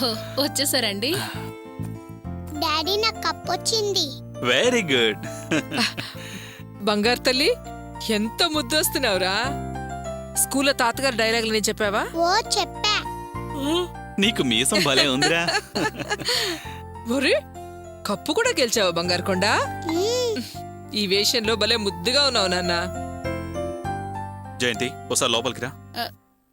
ఓహో, వచ్చేసారండి. డాడీ నాకు కప్ వచ్చింది. Very good. బంగారు తల్లి, ఎంత ముద్దొస్తున్నావురా. స్కూల్లో తాతగారు డైలాగులు నేను చెప్పావా? ఓ చెప్పా. నీకు మీసం భలే ఉందిరా. ఒరే, కప్పు కూడా గెలిచావా బంగారు కొండ? ఈ వేషంలో భలే ముద్దుగా ఉన్నావు నాన్న. జయంతి, ఒకసారి లోపలికి రా.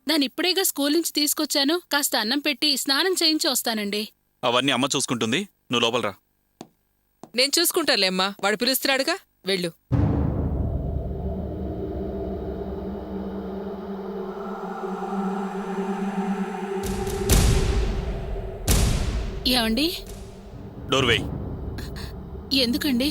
దాన్ని ఇప్పుడేగా స్కూల్ నుంచి తీసుకొచ్చాను. కాస్త అన్నం పెట్టి స్నానం చేయించి వస్తానండి. అవన్నీ అమ్మ చూసుకుంటుంది, నువ్వు లోపల రా. నేను చూసుకుంటానులే అమ్మా, వాడు పిలుస్తున్నాడుగా, వెళ్ళు. ఏమండి? డోర్ వేయ్. ఎందుకండి?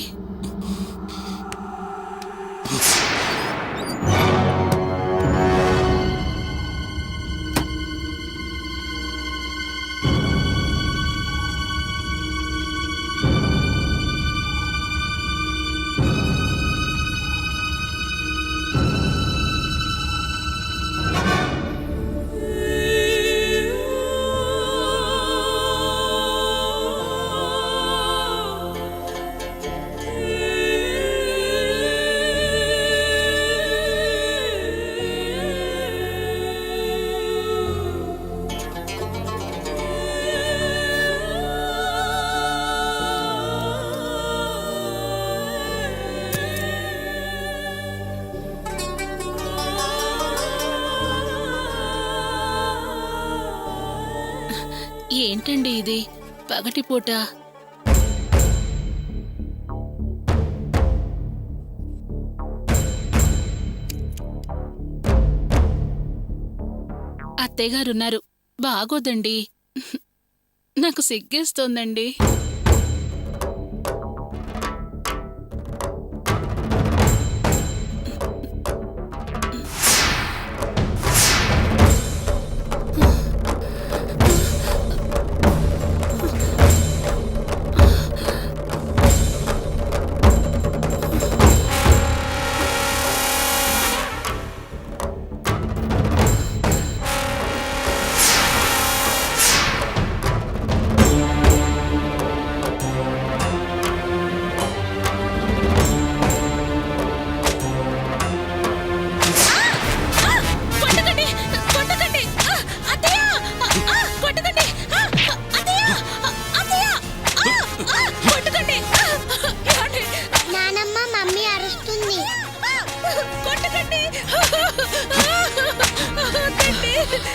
ఏంటండి ఇది పగటిపూట? అత్తయ్యగారున్నారు, బాగోదండి. నాకు సిగ్గేస్తోందండి.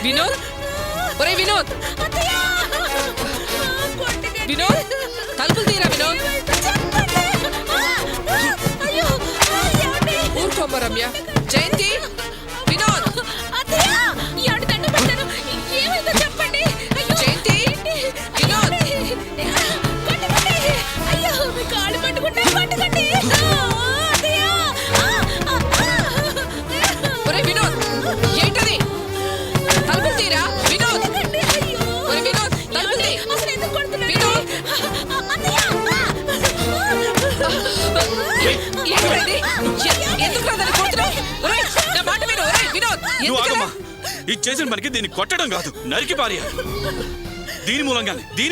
వినోద్, ఒరే వినోద్, వినోద్, తలుపులు తీరా వినోద్. ఊరుకోమ్మ రమ్య. జయంతి, వినోద్. జయంతి, వినోద్. ఒరే వినోద్, ఏంటది? తలుపులు తీరా వినోద్. ఒరే వినోద్, తలుపులు తీ. వినోద్, ఏంటది? ఎందుకు రాదని కోరుతున్నావు? ఒరేయ్, నా మాట విను. ఒరేయ్ వినోద్, నువ్వు ఆగమ్మా. ఇది చేసిన పనికి దీన్ని కొట్టడం కాదు, నరికి పారేయాలి. దీని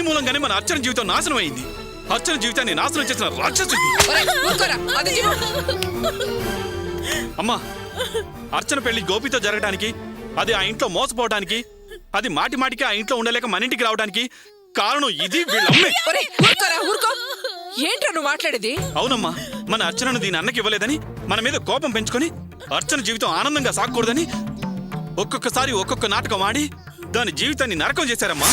మూలంగానే మన అర్చన జీవితం నాశనం అయింది. అర్చన జీవితాన్ని నాశనం చేసిన రాక్షసుడి. అమ్మా, అర్చన పెళ్లి గోపితో జరగడానికి, అది ఆ ఇంట్లో మోసపోవడానికి, అది మాటి మాటికి ఆ ఇంట్లో ఉండలేక మన ఇంటికి రావడానికి కారణం ఇది వీళ్ళమ్మే. ఏంట్రా నువ్వు మాట్లాడేది? అవునమ్మా, మన అర్చనను దీని అన్నకి ఇవ్వలేదని మన మీద కోపం పెంచుకొని అర్చన జీవితం ఆనందంగా సాగకూడదని ఒక్కొక్కసారి ఒక్కొక్క నాటకం ఆడి దాని జీవితాన్ని నరకం చేశారమ్మా.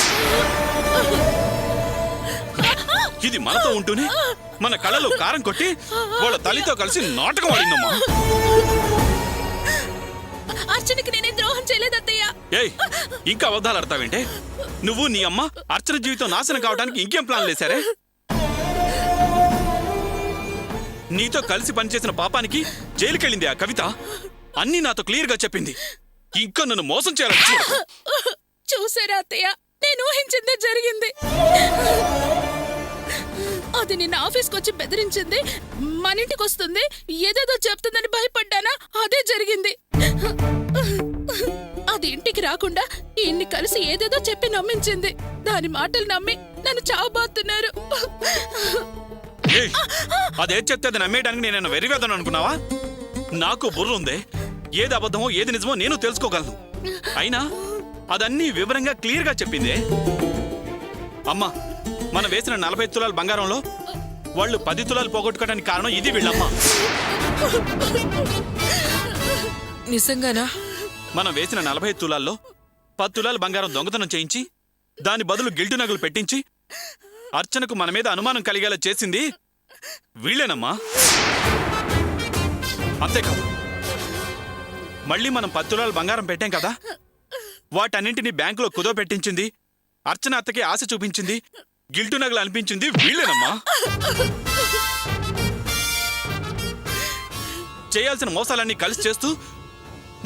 ఇది మనతో ఉంటూనే మన కళ్ళలో కారం కొట్టి వాళ్ళ తల్లితో కలిసి నాటకం ఆడిందమ్మా. అర్చనకి నేనే ద్రోహం చేయలేదత్తయ్య. ఏయ్, ఇంకా అబద్ధాలు ఆడతావేంటే? నువ్వు నీ అమ్మ అర్చన జీవితం నాశనం కావడానికి ఇంకేం ప్లాన్ వేశారే? నీతో కలిసి పనిచేసిన పాపానికి జైలుకెళ్ళింది ఆ కవిత. అన్నీ నాతో క్లియర్ గా చెప్పింది. ఇంకా నన్ను మోసం చేయాలని చూసారా అత్తయ్య, నేను ఊహించిందే జరిగింది. అది నిన్న ఆఫీస్కి వచ్చి బెదిరించింది, మన ఇంటికి వస్తుంది, ఏదేదో చెప్తుందని భయపడ్డానా, అదే జరిగింది. అది ఇంటికి రాకుండా ఇన్ని కలిసి ఏదేదో చెప్పి నమ్మించింది. దాని మాటలు నమ్మి నన్ను చావబోతున్నారు. ఏయ్, అదేం చెప్తే అది నమ్మేయడానికి నేను వెర్రివేదను అనుకున్నావా? నాకు బుర్ర ఉందే, ఏది అబద్ధమో ఏది నిజమో నేను తెలుసుకోగలను. అయినా అదన్నీ వివరంగా క్లియర్గా చెప్పిందే. అమ్మా, మనం వేసిన 40 తులాల బంగారంలో వాళ్ళు 10 తులాలు పోగొట్టుకోవడానికి కారణం ఇది వీళ్ళమ్మ. నిజంగానా? మనం వేసిన 40 తులాల్లో 10 తులాల బంగారం దొంగతనం చేయించి దాని బదులు గిల్టు నగలు పెట్టించి అర్చనకు మన మీద అనుమానం కలిగేలా చేసింది వీళ్ళేనమ్మా. అంతేకాదు, మళ్ళీ మనం 10 తులాల బంగారం పెట్టాం కదా, వాటన్నింటినీ బ్యాంకులో కుదో పెట్టించింది, అర్చన అత్తకి ఆశ చూపించింది, గిల్టు నగలు అనిపించింది వీళ్ళేనమ్మా. చేయాల్సిన మోసాలన్నీ కలిసి చేస్తూ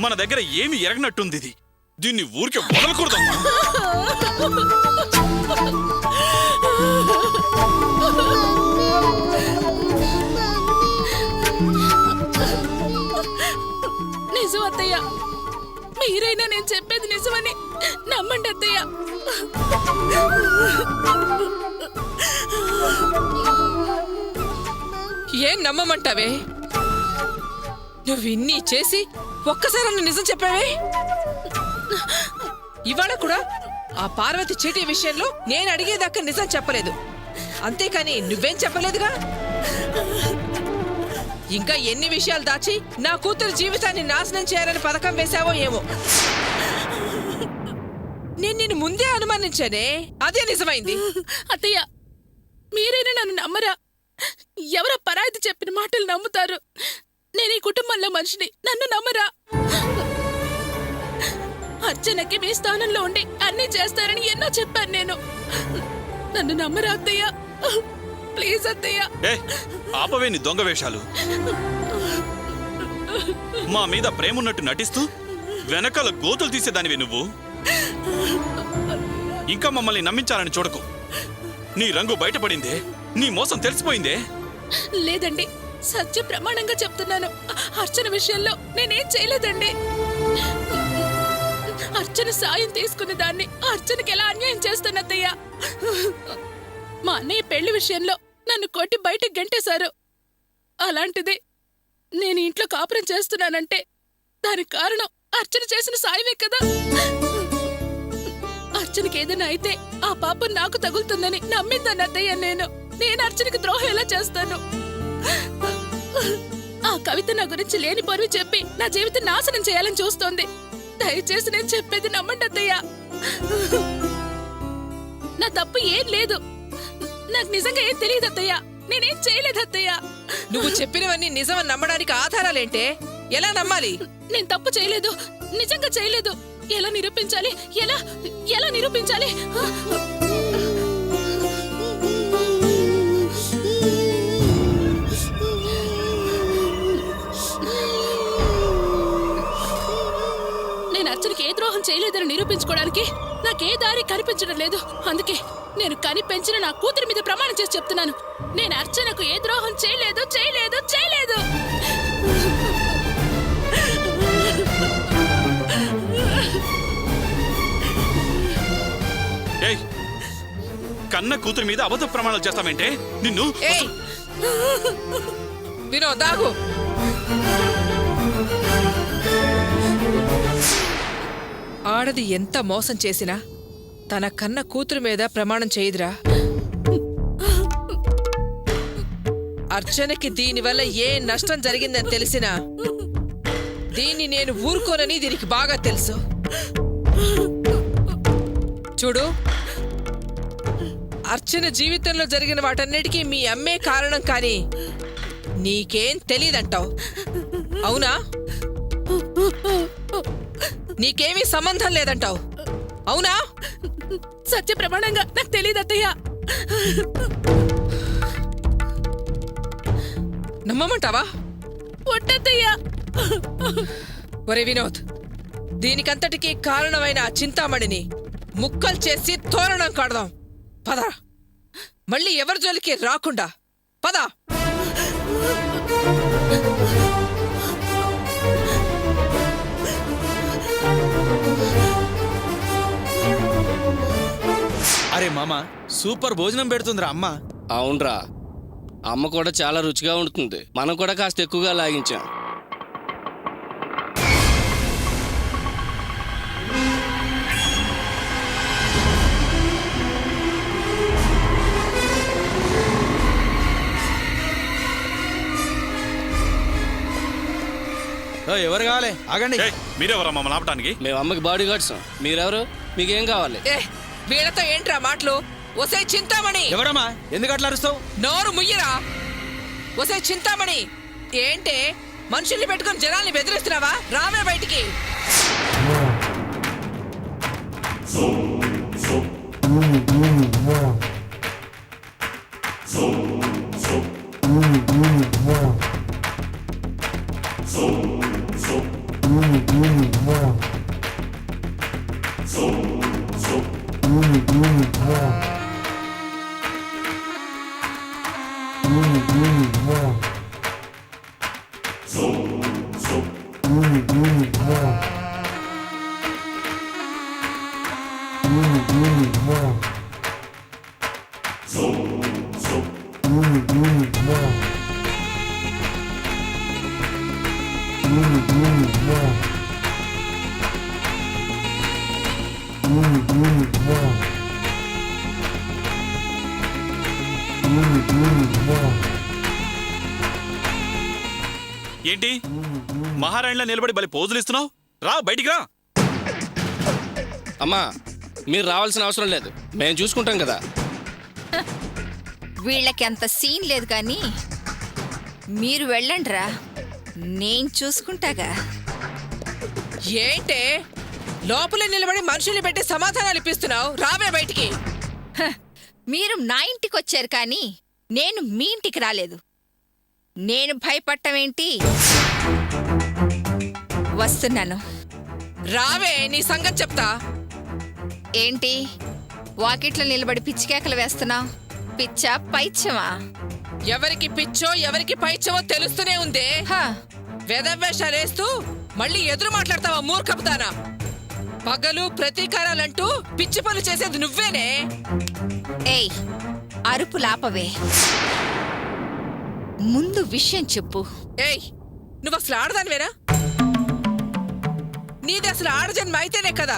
మన దగ్గర ఏమి ఎరగనట్టుంది. దీన్ని ఊరికే వదలకూడదమ్మా. నిజం అత్తయ్య, మీరైనా నేను చెప్పేది నిజమని నమ్మండి అత్తయ్య. ఏం నమ్మమంటావే? నువ్వు ఇన్ని చేసి ఒక్కసారి నిజం చెప్పావే? ఇవాళ కూడా ఆ పార్వతి చీటీ విషయంలో నేను అడిగేదాకా నిజం చెప్పలేదు, అంతేకాని నువ్వేం చెప్పలేదుగా. ఇంకా ఎన్ని విషయాలు దాచి నా కూతురు జీవితాన్ని నాశనం చేయాలని పథకం వేశావో ఏమో. నేను నిన్ను ముందే అనుమానించానే, అదే నిజమైంది. అత్తయ్య, మీరైనా నన్ను నమ్మరా? ఎవరో పరాయిది చెప్పిన మాటలు నమ్ముతారు. నేను ఈ కుటుంబంలో మనిషిని, నన్ను నమ్మరా? అర్చనకి మీ స్థానంలో ఉండి అన్నీ చేస్తారని ఎన్నో చెప్పాను నేను. నన్ను నమ్మరా అత్తయ్య? ప్లీజ్ అత్తయ్య. ఆపవే నీ దొంగ వేషాలు. మా మీద ప్రేమున్నట్టు నటిస్తూ వెనకాల గోతులు తీసేదానివి నువ్వు. ఇంకా మమ్మల్ని నమ్మించాలని చూడకు. నీ రంగు బయటపడిందే, నీ మోసం తెలిసిపోయిందే. లేదండి, సత్య ప్రమాణంగా చెప్తున్నాను, అర్చన విషయంలో నేనేం చేయలేదండి. అర్చన సాయం తీసుకునే దాన్ని అర్చనకి ఎలా అన్యాయం చేస్తానత్తయ్య? మా అన్నయ్య పెళ్లి విషయంలో నన్ను కొట్టి బయటకు గంటేశారు. అలాంటిది నేను ఇంట్లో కాపురం చేస్తున్నానంటే దానికి కారణం అర్చన చేసిన సాయమే కదా. అర్చనకి ఏదైనా అయితే ఆ పాపం నాకు తగులుతుందని నమ్మిందాన్ని అత్తయ్య. నేను అర్చనకి ద్రోహం ఎలా చేస్తాను? ఆ కవిత నా గురించి లేని పొరివి చెప్పి నా జీవితం నాశనం చేయాలని చూస్తోంది. దయచేసి నేను చెప్పేది నమ్మండి అత్తయ్య. నా తప్పు ఏం లేదు, నాకు నిజంగా ఏం తెలియదు అత్తయ్య. నేనేం చేయలేదు అత్తయ్య. నువ్వు చెప్పినవన్నీ నిజమని నమ్మడానికి ఆధారాలేంటే? ఎలా నమ్మాలి? నేను తప్పు చేయలేదు, నిజంగా చేయలేదు. ఎలా నిరూపించాలి? ఎలా నిరూపించాలి? నేను అర్చనకి ఏ ద్రోహం చేయలేదని నిరూపించుకోవడానికి నాకే దారి కనిపించడం లేదు. అందుకే నేను కనిపెంచిన నా కూతురి మీద ప్రమాణం చేసి చెప్తున్నాను, నేను అర్చనకు ఏ ద్రోహం చేయలేదు. కన్న కూతురి మీద అబద్ధ ప్రమాణాలు చేస్తామంటే నిన్ను. వినోద్, ఆగు. ఆడది ఎంత మోసం చేసినా తన కన్న కూతురు మీద ప్రమాణం చేయదురా. అర్చనకి దీనివల్ల ఏ నష్టం జరిగిందని తెలిసినా దీన్ని నేను ఊరుకోనని దీనికి బాగా తెలుసు. చూడు, అర్చన జీవితంలో జరిగిన వాటన్నిటికీ మీ అమ్మే కారణం, కానీ నీకేం తెలీదంటావు, అవునా? నీకేమీ సంబంధం లేదంటావు, అవునా? సత్య ప్రమాణంగా నాకు తెలియదు అత్తయ్య. నమ్మమంటావా? ఒట్టత్తయ్యా. ఒరే వినోద్, దీనికంతటికీ కారణమైన ఆ చింతామణిని ముక్కలు చేసి తోరణం కడదాం. పద, మళ్ళీ ఎవరి జోలికి రాకుండా పద. మామ సూపర్ భోజనం పెడుతుందిరా అమ్మ. అవునరా, అమ్మ కూడా చాలా రుచిగా ఉంటుంది. మనం కూడా కాస్త ఎక్కువగా లాగించాం. ఎవరు కావాలి? ఆగండి. ఏయ్, మీరెవరా మమ్మల్ని ఆపటానికి? మేము అమ్మకి బాడీ గార్డ్స్. మీరెవరు? మీకేం కావాలి? ఏ వీళ్ళతో ఏంట్రా మాటలు? ఒసే చింతామణి, ఎవరమ్మా? ఎందుకు అట్లా అరుస్తావు? నోరు ముయ్యరా. ఒసే చింతామణి, ఏంటే మనుషుల్ని పెట్టుకుని జనాల్ని బెదిరిస్తున్నావా? రావే బయటికి. ఏంటి మహారాణిలా నిలబడి బలి పోజులు ఇస్తున్నావు? రా బయటికి రా. అమ్మా, మీరు రావాల్సిన అవసరం లేదు, మేము చూసుకుంటాం కదా. వీళ్ళకి అంత సీన్ లేదు కానీ మీరు వెళ్ళండిరా, నేను చూసుకుంటాగా. ఏంటే లోపలే నిలబడి మనుషుల్ని పెట్టి సమాధానాలు ఇప్పిస్తున్నావు? రావే బయటికి. హ, మీరు నా ఇంటికి వచ్చారు కానీ నేను మీ ఇంటికి రాలేదు. నేను భయపడటమేంటి? వస్తున్నాను. రావే, నీ సంగతి చెప్తా. ఏంటి వాకిట్లో నిలబడి పిచ్చికేకలు వేస్తున్నావు? పిచ్చా పైచ్చమా? ఎవరికి పిచ్చో ఎవరికి పైచ్చమో తెలుస్తూనే ఉందే. హ, వేదవేషాలేస్తూ మళ్ళీ ఎదురు మాట్లాడతావా మూర్ఖపుతానా? పగలు ప్రతీకారాలంటూ పిచ్చి పనులు చేసేది నువ్వేనే. ఏయ్, అరుపులాపవే. ముందు విషయం చెప్పు. ఏయ్, నువ్వు అసలు ఆడదానివేనా? నీది అసలు ఆడజన్మ అయితేనే కదా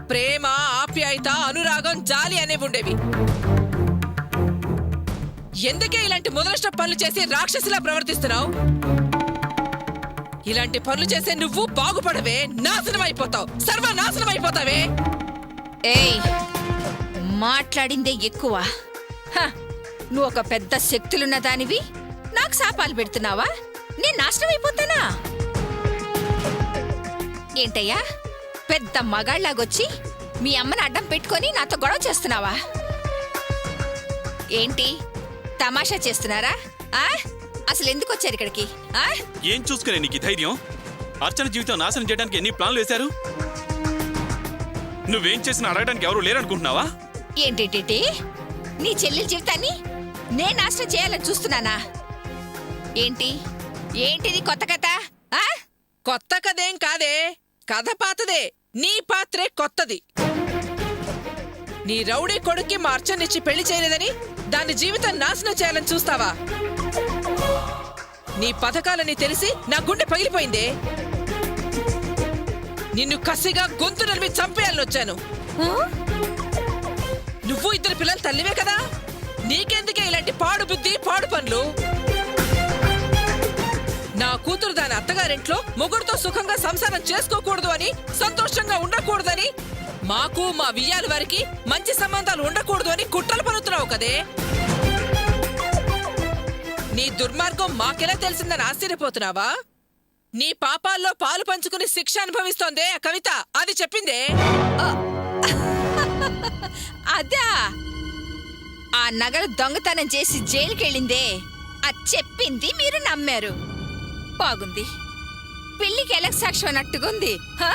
ప్రేమ, ఆప్యాయత, అనురాగం, జాలి అనేవి ఉండేవి. ఎందుకే ఇలాంటి మొదలష్ట పనులు చేసి రాక్షసిలా ప్రవర్తిస్తున్నావు? ఇలాంటి పనులు చేసే నువ్వు బాగుపడవే, నాశనం అయిపోతావు, సర్వనాశనం అయిపోతావే. ఏయ్, మాట్లాడిందే ఎక్కువ. హ, నువ్వు ఒక పెద్ద శక్తులున్న దానివి నాకు శాపాలు పెడుతున్నావా? నేను నాశనం అయిపోతానా? ఏంటయ్యా, పెద్ద మగాళ్ళలాగొచ్చి మీ అమ్మని అడ్డం పెట్టుకొని నాతో గొడవ చేస్తున్నావా? ఏంటి తమాషా చేస్తున్నారా? ఆ, అసలు ఎందుకు వచ్చారు ఇక్కడికి? ఆ, ఏం చూసుకునే నీకు ఈ ధైర్యం? అర్చన జీవితం నాశనం చేయడానికి ఎన్ని ప్లాన్లు వేశారు? నువ్వేం చేసినా అడగడానికి ఎవరు లేరనుకుంటున్నావా? ఏంటేంటి నీ చెల్లెల జీవితాన్ని నేను నాశనం చేయాలని చూస్తున్నానా? ఏంటి ఏంటిది కొత్త కథ? ఆ, కొత్త కథేం కాదే, కథ పాతదే. నీ పాత్రే కొత్తది. నీ రౌడీ కొడుక్కి మా అర్చనిచ్చి పెళ్లి చేయలేదని దాని జీవితం నాశనం చేయాలని చూస్తావా? నీ పథకాలని తెలిసి నా గుండె పగిలిపోయిందే. నిన్ను కసిగా గొంతు నలిమి చంపేయాలని వచ్చాను. ఆ? నువ్వు ఇద్దరు పిల్లల తల్లివే కదా, నీకెందుకే ఇలాంటి పాడు బుద్ధి, పాడు పనులు? నా కూతురు దాని అత్తగారింట్లో మొగుడుతో సుఖంగా సంసారం చేసుకోకూడదు అని, సంతోషంగా ఉండకూడదని, మాకు మా వియ్యాల వారికి మంచి సంబంధాలు ఉండకూడదు అని కుట్రలు పనుతున్నావు కదే. నీ దుర్మార్గం మాకెలా తెలిసిందని ఆశ్చర్యపోతున్నావా? నీ పాపాల్లో పాలు పంచుకుని శిక్ష అనుభవిస్తోందే ఆ కవిత, అది చెప్పిందే. అదా, ఆ నగలు దొంగతనం చేసి జైలుకెళ్ళిందే, అది చెప్పింది మీరు నమ్మారు. బాగుంది, పెళ్లికి ఎలా సాక్ష్యం అన్నట్టుగుంది. హా?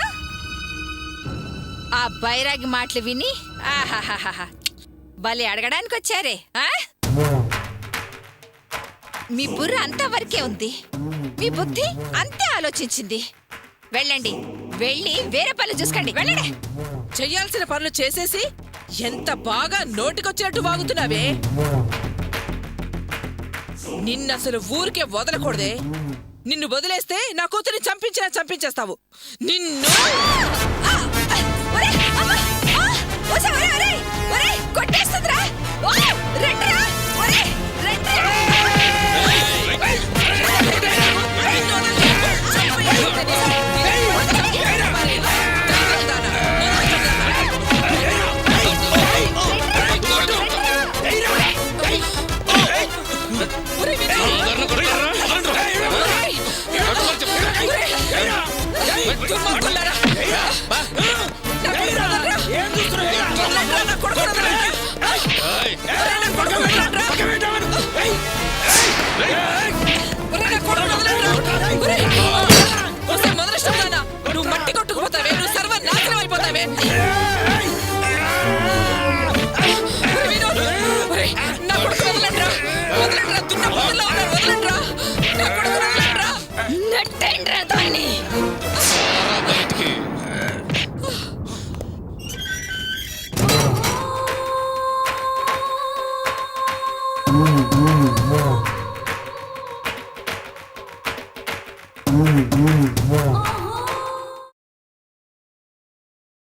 ఆ బైరాగి మాటలు విని ఆహాహాహా బలి అడగడానికి వచ్చారే. ఆ? మీ బుర్ర అంతా వరకే ఉంది, మీ బుద్ధి అంతే ఆలోచించింది. వెళ్ళండి, వెళ్ళి వేరే పనులు చూసుకోండి, వెళ్ళండి. చెయ్యాల్సిన పనులు చేసేసి ఎంత బాగా నోటికొచ్చినట్టు వాగుతున్నావే నిన్నసలు ఊరికే వదలకూడదే. నిన్ను వదిలేస్తే నా కూతురిని చంపించేస్తావు. నిన్ను కొట్టేస్తుందిరా. రండిరా.